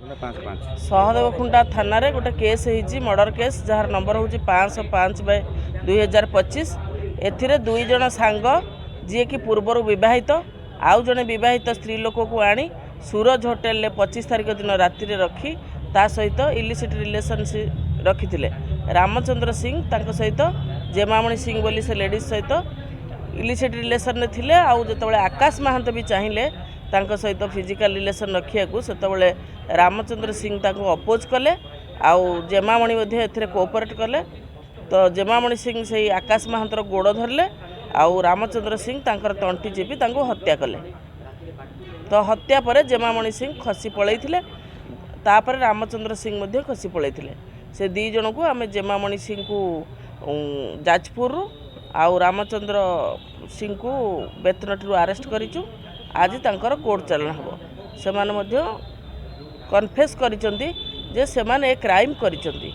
सहदेवखुंटा थाना रे गोटे केस होती मर्डर केस जार नंबर हूँ 505/2025 एथिरे दुई जन सांग जी कि पूर्वर बहित आउ जड़े बहित स्त्री लोक को आनी सूरज होटेल 25 तारिख दिन राति रखी ता सहित इलिसिट रिलेशनशिप रखी रामचंद्र सिंह तांको सहित जेमामणि सिंह बोली से लेडीज सहित इलिसिट रिलेशन में थिले आउ जतबले आकाश महांत भी चाहिए तांको सहित फिजिकल रिलेशन रखिया सेतबले रामचंद्र सिंह तांको अपोज कले आउ जेमामणि मध्ये एथिरे कोऑपरेट कले तो जेमामणि सिंह से आकाश महांतर गोड़ धरले आउ रामचंद्र सिंह तांकर तंटी चिपी तांको हत्या कले तो हत्या पर जेमामणि सिंह खसी पलैथिले तापर रामचंद्र सिंह मध्ये खसी पलैथिले से दी जन को आम जेमामणि सिंह को जाजपुर आउ रामचंद्र सिंह को बेतनटी अरेस्ट करिचु आज तांकर कोर्ट चालान हम से कन्फेस करिचंती जे से माने क्राइम करिचंती।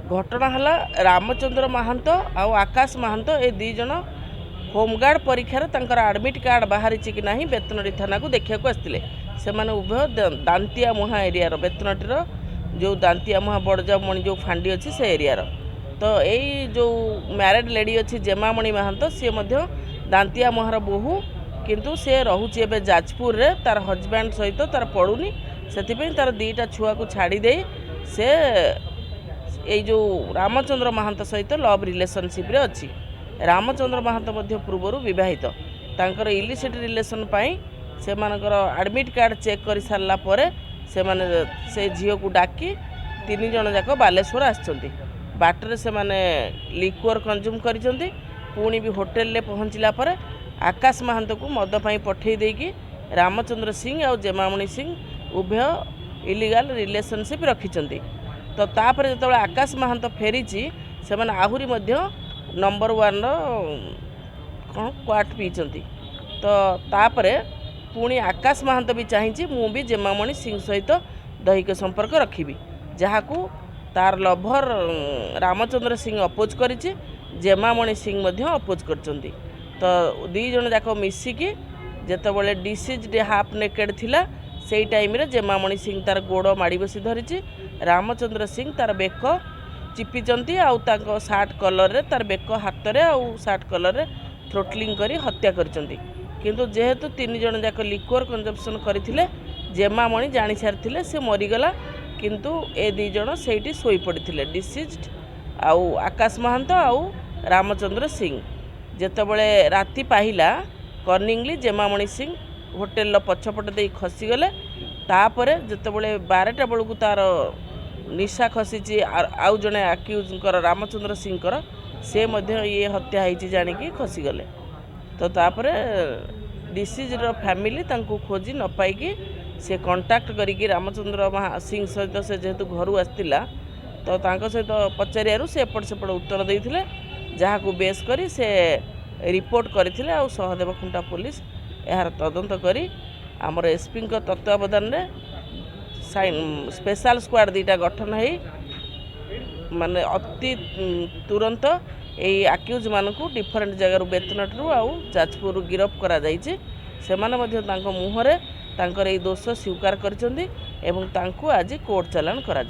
घटना हला रामचंद्र महांत आउ आकाश महांत ए दी जन होमगार्ड परीक्षार तांकर एडमिट कार्ड बाहरी कि नहीं बेतनटी थाना को देखा आसते से माने उभय दांतिया मुहा एरिया बेतनटीर जो दांतिया मुहा बड़जामणि जो फांडी अच्छी से एरिया तो यही जो मैरिड लेडी अच्छी जेमामणि महांत सी दांतिया मुहार बोहू किंतु से रोचे एवं जाजपुर रे तार हजबैंड सहित तार पड़ुनी से तार दीटा छुआ को छाड़ी दे से यही जो रामचंद्र महांत सहित लव रिलेशनशिप रे अच्छी रामचंद्र महांत पूर्वर बहित तांकर इलिसिट रिलेशन पाई से मानकर एडमिट कार्ड चेक कर सारा पर से झील को डाकी 3 जन जाक बालेश्वर आसछंती बाटर से माने लिक्वर कंज्यूम करिसंती पुणी भी होटेल ले पहुँचला पर आकाश महांत को मद पाई पठे देकी रामचंद्र सिंह और जेमामणि सिंह उभय इलीगल रिलेशनशिप रखिंट तो तापर जो आकाश महांत फेरी से आहुरी नंबर 1 कौन क्वाट पीछे तो तापर पुणी आकाश महांत भी चाहिए मु भी जेमामणि सिंह सहित दैहिक संपर्क रखी जहाँ को तार लभर रामचंद्र सिंह अपोज कर जेमामणि सिंह अपोज कर तो दी जन जाक मिसिकी जितेबाला डिसीज हाफ नेकेड थिला से टाइम रे जेमामणि सिंह तार गोड़ माड़ी बसी धरी रामचंद्र सिंह तार बेक चिपिचंती आउ ताको सार्ट कलर रे तार बेक हाथ रे आउ सार्ट कलर रे थ्रोटलिंग करी हत्या करचंती किंतु जेहेतु 3 जन जाक लिक्वर कंजम्पशन करथिले जेमामणि जानी सारथिले से मरीगला किंतु ए 2 जन सेठी सोई पड़िथिले डिसीज्ड आउ आकाश महांत आउ रामचंद्र सिंह जेतेबले राति पाहिला कर्निंगली जेमामणि सिंह होटेल पछपट दे खसीगले तापर जेतेबले 12टा बेलू तार निशा खसी आउ जड़े आक्यूजर रामचंद्र सिंह से ये हत्या होती जानिकी खसीगले तो तापर डिसीजर फैमिली तांको खोजी न पाई से कांटेक्ट करी रामचंद्र सिंह सहित से जेहेतु घर आसला तो तांको सहित पचारियारू से एपट सेपट उत्तर देते जहाँ को बेस करी से रिपोर्ट करथिले आ सहदेवखुंटा पुलिस यार तदंत करी आमर एसपी तत्वावधान में स्पेशल स्क्वाड 2टा गठन है माने अति तुरंत यही आक्यूज मान को डिफरेंट जगार बेतनटू आउ जाजपुर गिरफ करा जाइए से मुहरे तांकर ये दोष स्वीकार कर आज कोर्ट चालान करा।